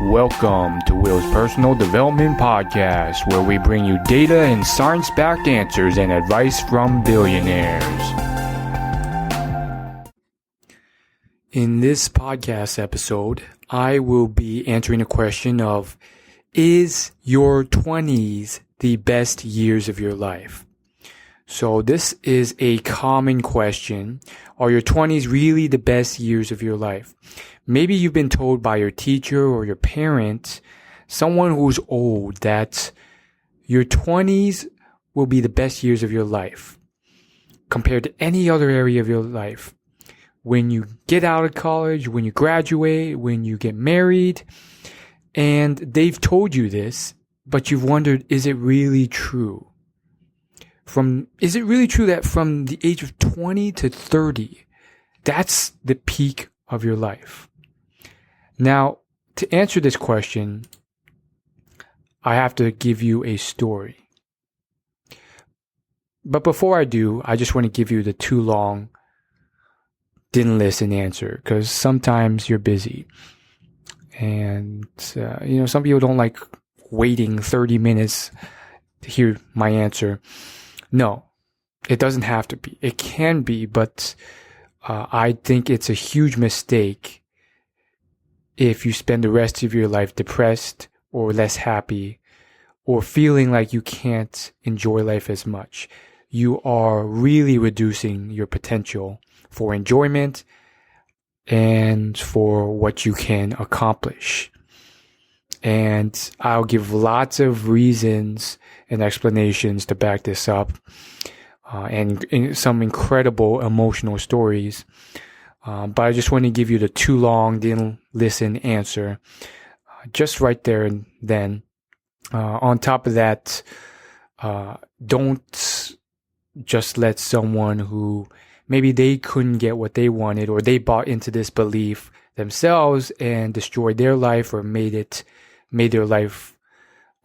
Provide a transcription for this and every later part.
Welcome to Will's Personal Development Podcast, where we bring you data and science-backed answers and advice from billionaires. In this podcast episode, I will be answering the question of, is your 20s the best years of your life? So this is a common question. Are your 20s really the best years of your life? Maybe you've been told by your teacher or your parent, someone who's old, that your 20s will be the best years of your life compared to any other area of your life. When you get out of college, when you graduate, when you get married, and they've told you this, but you've wondered, is it really true? Is it really true that from the age of 20 to 30, that's the peak of your life? Now, to answer this question, I have to give you a story. But before I do, I just want to give you the too long, didn't listen answer, because sometimes you're busy. And, some people don't like waiting 30 minutes to hear my answer. No, it doesn't have to be. It can be, but I think it's a huge mistake if you spend the rest of your life depressed or less happy or feeling like you can't enjoy life as much. You are really reducing your potential for enjoyment and for what you can accomplish. And I'll give lots of reasons and explanations to back this up, and some incredible emotional stories. But I just want to give you the too long, didn't listen answer, just right there and then. On top of that, don't just let someone who maybe they couldn't get what they wanted, or they bought into this belief themselves and destroyed their life, or made their life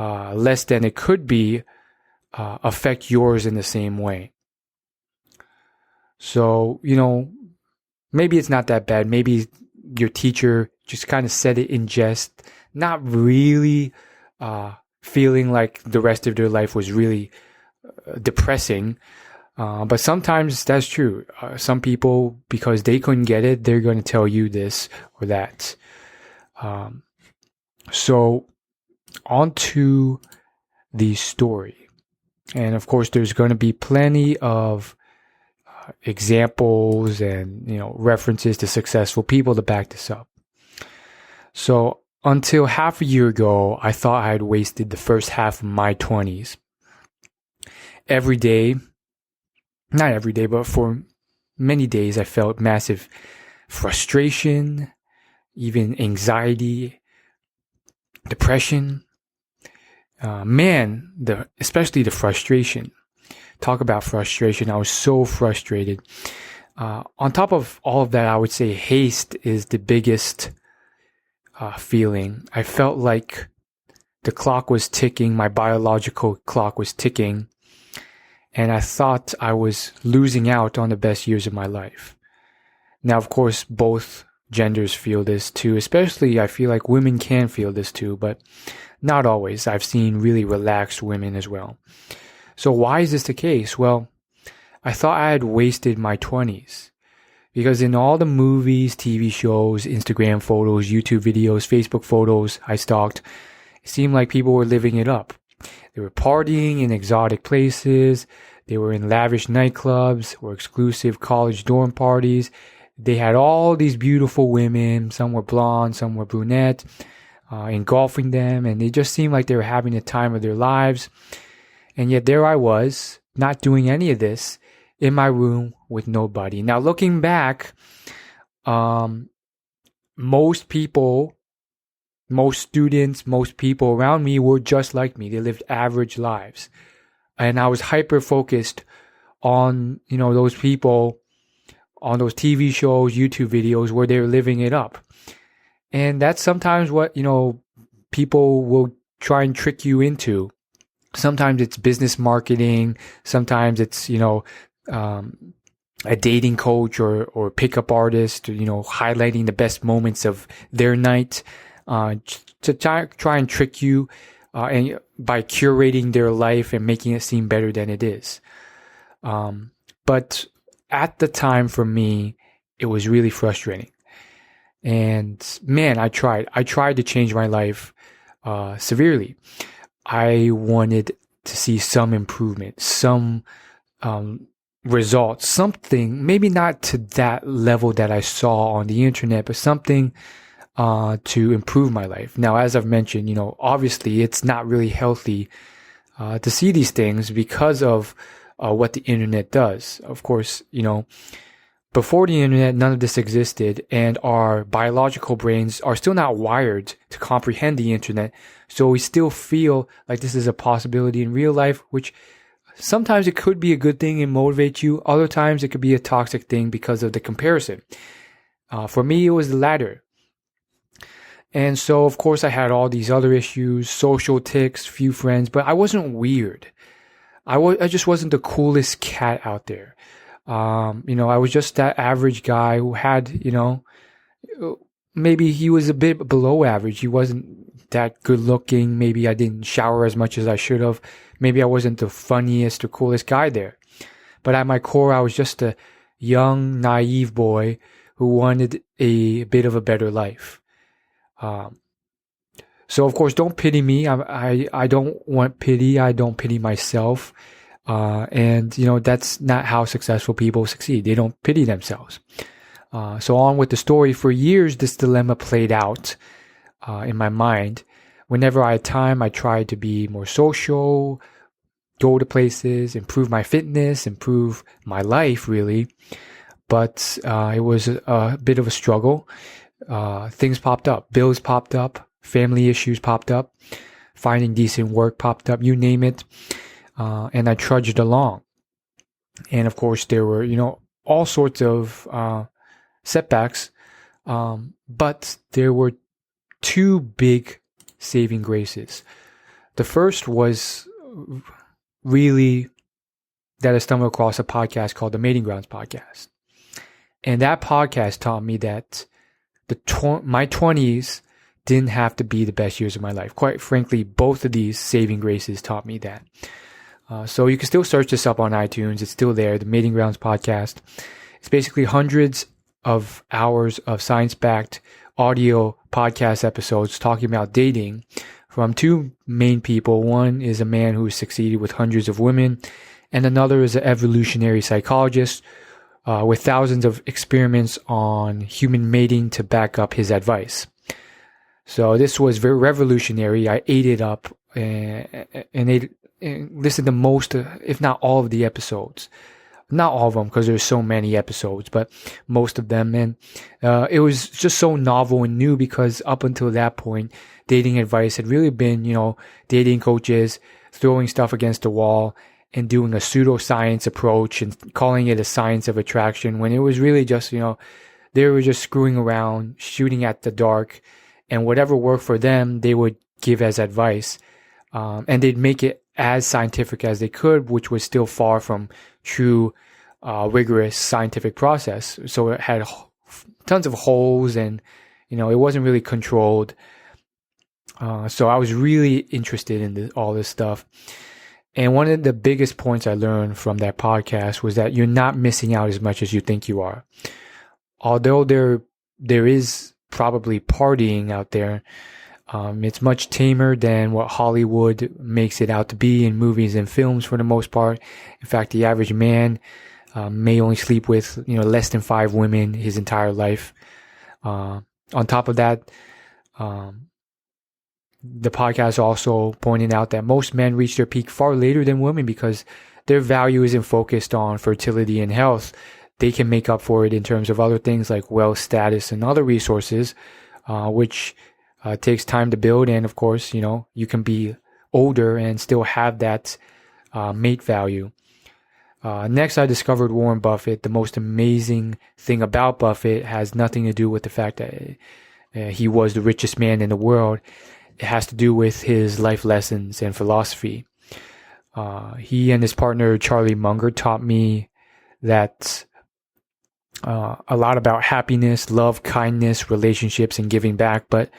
less than it could be, affect yours in the same way. So, maybe it's not that bad. Maybe your teacher just kind of said it in jest, not really feeling like the rest of their life was really depressing. But sometimes that's true. Some people, because they couldn't get it, they're going to tell you this or that. So on to the story. And of course, there's going to be plenty of examples and, references to successful people to back this up. So until half a year ago, I thought I had wasted the first half of my 20s. Every day, not every day, but for many days, I felt massive frustration, even anxiety, depression. Especially the frustration. Talk about frustration. I was so frustrated. On top of all of that, I would say haste is the biggest feeling. I felt like the clock was ticking, my biological clock was ticking, and I thought I was losing out on the best years of my life. Now, of course, both genders feel this too. Especially, I feel like women can feel this too, but not always. I've seen really relaxed women as well. So why is this the case? Well, I thought I had wasted my 20s. Because in all the movies, TV shows, Instagram photos, YouTube videos, Facebook photos I stalked, it seemed like people were living it up. They were partying in exotic places. They were in lavish nightclubs or exclusive college dorm parties. They had all these beautiful women. Some were blonde, some were brunette, engulfing them. And they just seemed like they were having the time of their lives. And yet there I was, not doing any of this, in my room with nobody. Now, looking back, most people, most students, most people around me were just like me. They lived average lives. And I was hyper-focused on, those people, on those TV shows, YouTube videos where they were living it up. And that's sometimes what, people will try and trick you into. Sometimes it's business marketing. Sometimes it's, a dating coach or pickup artist, highlighting the best moments of their night. to try and trick you, and by curating their life and making it seem better than it is. But at the time for me, it was really frustrating. And man, I tried to change my life, severely. I wanted to see some improvement, some, results, something, maybe not to that level that I saw on the internet, but something, to improve my life. Now, as I've mentioned, obviously it's not really healthy, to see these things because of, what the internet does. Of course, before the internet, none of this existed, and our biological brains are still not wired to comprehend the internet. So we still feel like this is a possibility in real life, which sometimes it could be a good thing and motivate you. Other times it could be a toxic thing because of the comparison. For me, it was the latter. And so, of course, I had all these other issues, social tics, few friends, but I wasn't weird. I just wasn't the coolest cat out there. I was just that average guy who had, maybe he was a bit below average. He wasn't that good looking. Maybe I didn't shower as much as I should have. Maybe I wasn't the funniest or coolest guy there. But at my core, I was just a young, naive boy who wanted a bit of a better life. So of course, don't pity me. I don't want pity. I don't pity myself. And that's not how successful people succeed. They don't pity themselves. So on with the story. For years, this dilemma played out, in my mind. Whenever I had time, I tried to be more social, go to places, improve my fitness, improve my life, really. But, it was a bit of a struggle. Things popped up. Bills popped up. Family issues popped up, finding decent work popped up, you name it. And I trudged along. And of course, there were, all sorts of, setbacks. But there were two big saving graces. The first was really that I stumbled across a podcast called the Mating Grounds Podcast. And that podcast taught me that my 20s didn't have to be the best years of my life. Quite frankly, both of these saving graces taught me that. So you can still search this up on iTunes. It's still there, the Mating Grounds Podcast. It's basically hundreds of hours of science-backed audio podcast episodes talking about dating from two main people. One is a man who has succeeded with hundreds of women, and another is an evolutionary psychologist with thousands of experiments on human mating to back up his advice. So this was very revolutionary. I ate it up and listened to most, if not all of the episodes. Not all of them, because there's so many episodes, but most of them. And it was just so novel and new, because up until that point, dating advice had really been, dating coaches throwing stuff against the wall and doing a pseudoscience approach and calling it a science of attraction, when it was really just, they were just screwing around, shooting at the dark. And whatever worked for them, they would give as advice. And they'd make it as scientific as they could, which was still far from true, rigorous scientific process. So it had tons of holes, and, it wasn't really controlled. So I was really interested in all this stuff. And one of the biggest points I learned from that podcast was that you're not missing out as much as you think you are. Although there is probably partying out there, it's much tamer than what Hollywood makes it out to be in movies and films for the most part. In fact, the average man may only sleep with less than 5 women his entire life. On top of that, the podcast also pointed out that most men reach their peak far later than women, because their value isn't focused on fertility and health. They can make up for it in terms of other things like wealth, status, and other resources, which takes time to build. And of course, you can be older and still have that mate value. Next, I discovered Warren Buffett. The most amazing thing about Buffett has nothing to do with the fact that he was the richest man in the world. It has to do with his life lessons and philosophy. He and his partner, Charlie Munger, taught me that a lot about happiness, love, kindness, relationships, and giving back. But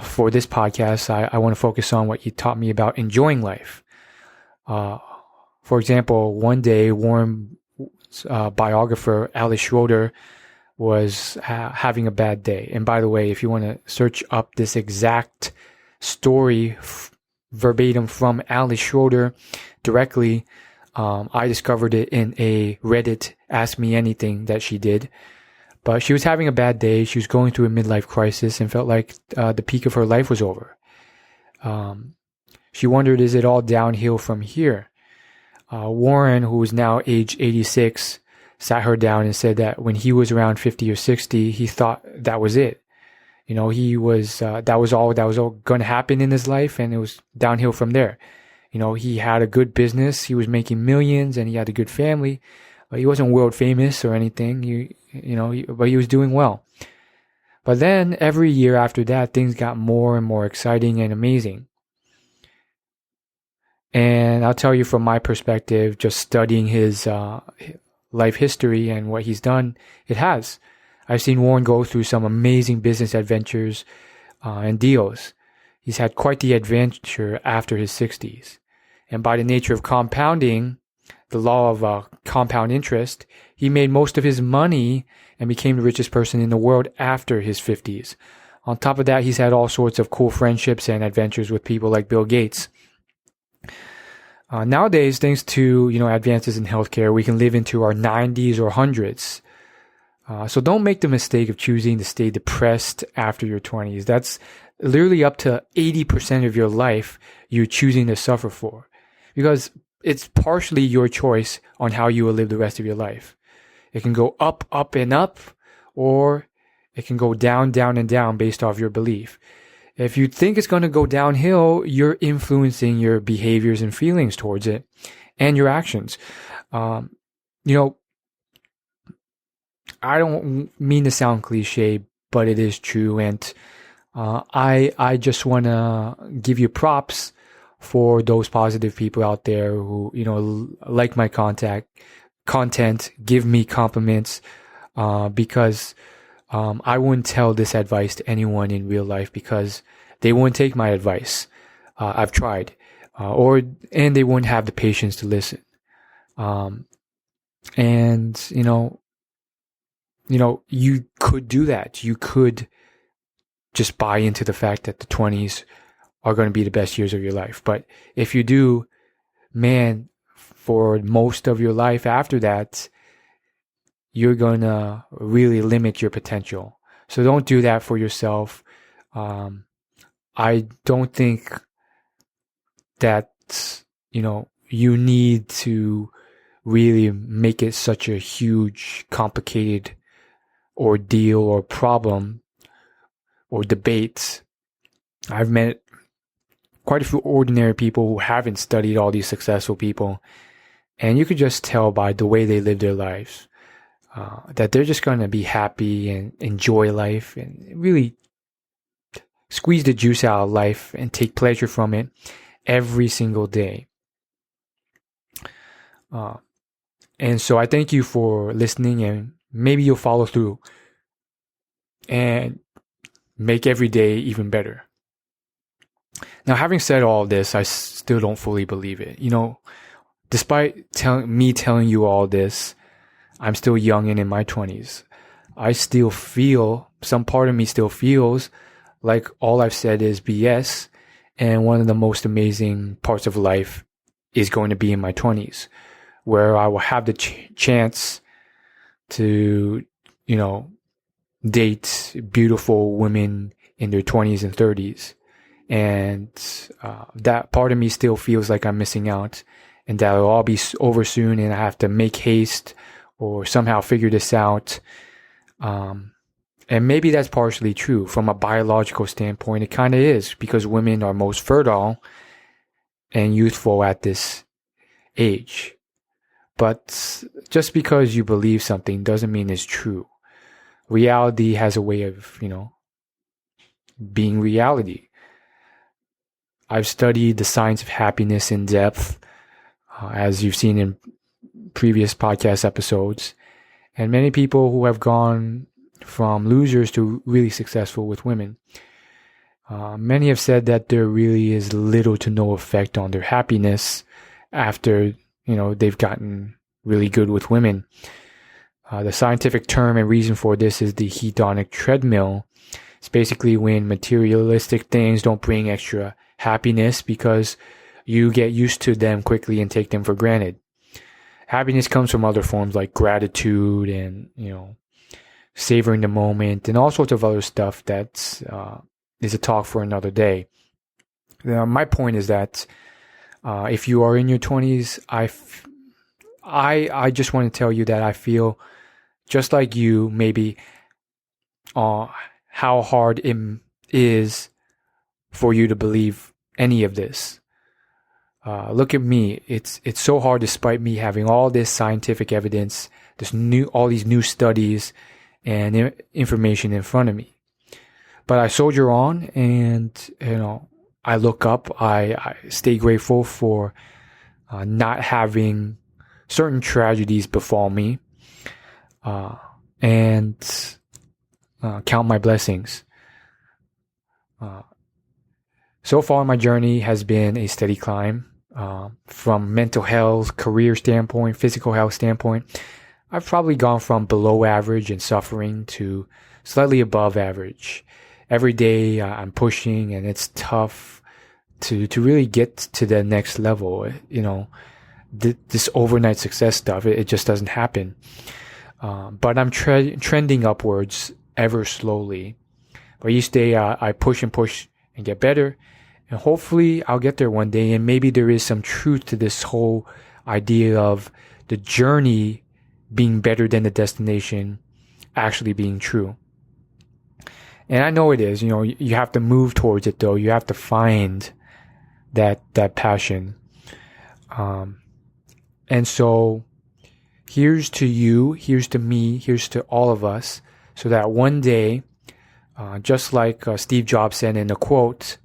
for this podcast, I want to focus on what he taught me about enjoying life. For example, one day, Warren's biographer, Alice Schroeder, was having a bad day. And by the way, if you want to search up this exact story verbatim from Alice Schroeder directly, I discovered it in a Reddit Ask Me Anything that she did. But she was having a bad day. She was going through a midlife crisis and felt like the peak of her life was over. She wondered, is it all downhill from here? Warren, who is now age 86, sat her down and said that when he was around 50 or 60, he thought that was it. You know, he was, that was all going to happen in his life, and it was downhill from there. You know, he had a good business, he was making millions, and he had a good family. He wasn't world famous or anything, but he was doing well. But then every year after that, things got more and more exciting and amazing. And I'll tell you from my perspective, just studying his life history and what he's done, it has. I've seen Warren go through some amazing business adventures and deals. He's had quite the adventure after his 60s. And by the nature of compounding, the law of compound interest, he made most of his money and became the richest person in the world after his 50s. On top of that, he's had all sorts of cool friendships and adventures with people like Bill Gates. Nowadays, thanks to advances in healthcare, we can live into our 90s or 100s. So don't make the mistake of choosing to stay depressed after your 20s. That's literally up to 80% of your life you're choosing to suffer for, because it's partially your choice on how you will live the rest of your life. It can go up, up, and up, or it can go down, down, and down based off your belief. If you think it's going to go downhill, you're influencing your behaviors and feelings towards it and your actions. I don't mean to sound cliche, but it is true. And I just want to give you props for those positive people out there who, like my content, give me compliments, because I wouldn't tell this advice to anyone in real life because they wouldn't take my advice. I've tried, and they wouldn't have the patience to listen. You could do that. You could just buy into the fact that the 20s are going to be the best years of your life. But if you do, man, for most of your life after that, you're going to really limit your potential. So don't do that for yourself. I don't think that, you need to really make it such a huge, complicated ordeal or problem or debate. I've met quite a few ordinary people who haven't studied all these successful people, and you could just tell by the way they live their lives that they're just going to be happy and enjoy life and really squeeze the juice out of life and take pleasure from it every single day. And so I thank you for listening, and maybe you'll follow through and make every day even better. Now, having said all this, I still don't fully believe it. Despite me telling you all this, I'm still young and in my 20s. I still feel, some part of me still feels like all I've said is BS, and one of the most amazing parts of life is going to be in my 20s, where I will have the chance to, date beautiful women in their 20s and 30s. And that part of me still feels like I'm missing out, and that it'll all be over soon, and I have to make haste or somehow figure this out. And maybe that's partially true from a biological standpoint. It kind of is, because women are most fertile and youthful at this age. But just because you believe something doesn't mean it's true. Reality has a way of, being reality. I've studied the science of happiness in depth, as you've seen in previous podcast episodes. And many people who have gone from losers to really successful with women Many have said that there really is little to no effect on their happiness after, they've gotten really good with women. The scientific term and reason for this is the hedonic treadmill. It's basically when materialistic things don't bring extra happiness because you get used to them quickly and take them for granted. Happiness comes from other forms like gratitude and, savoring the moment and all sorts of other stuff that is a talk for another day. My point is that if you are in your 20s, I just want to tell you that I feel just like you, maybe how hard it is for you to believe any of this. Look at me. It's so hard despite me having all this scientific evidence, all these new studies and information in front of me. But I soldier on and, I look up. I stay grateful for not having certain tragedies befall me and count my blessings. So far, my journey has been a steady climb. From mental health, career standpoint, physical health standpoint, I've probably gone from below average and suffering to slightly above average. Every day I'm pushing and it's tough to really get to the next level. This overnight success stuff, it just doesn't happen. But I'm trending upwards ever slowly. But each day I push and get better. And hopefully I'll get there one day. And maybe there is some truth to this whole idea of the journey being better than the destination actually being true. And I know it is. You have to move towards it though. You have to find that passion. And so here's to you, here's to me, here's to all of us, so that one day, just like Steve Jobs said in a quote,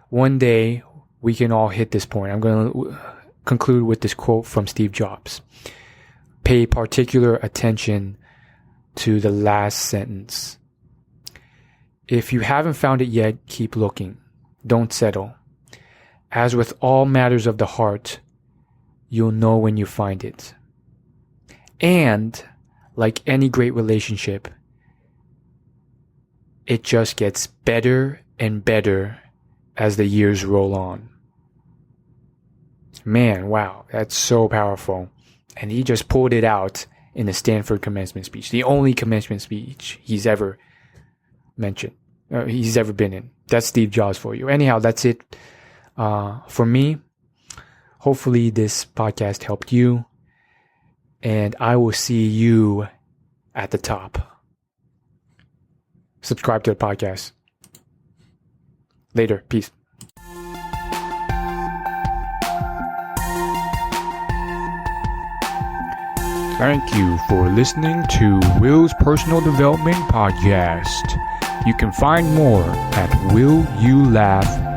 one day we can all hit this point. I'm going to conclude with this quote from Steve Jobs. Pay particular attention to the last sentence. If you haven't found it yet, keep looking. Don't settle. As with all matters of the heart, you'll know when you find it. And, like any great relationship, it just gets better and better as the years roll on. Man, wow, that's so powerful. And he just pulled it out in the Stanford commencement speech, the only commencement speech he's ever mentioned, he's ever been in. That's Steve Jobs for you. Anyhow, that's it for me. Hopefully this podcast helped you, and I will see you at the top. Subscribe to the podcast. Later. Peace. Thank you for listening to Will's Personal Development Podcast. You can find more at willyouLaugh.com.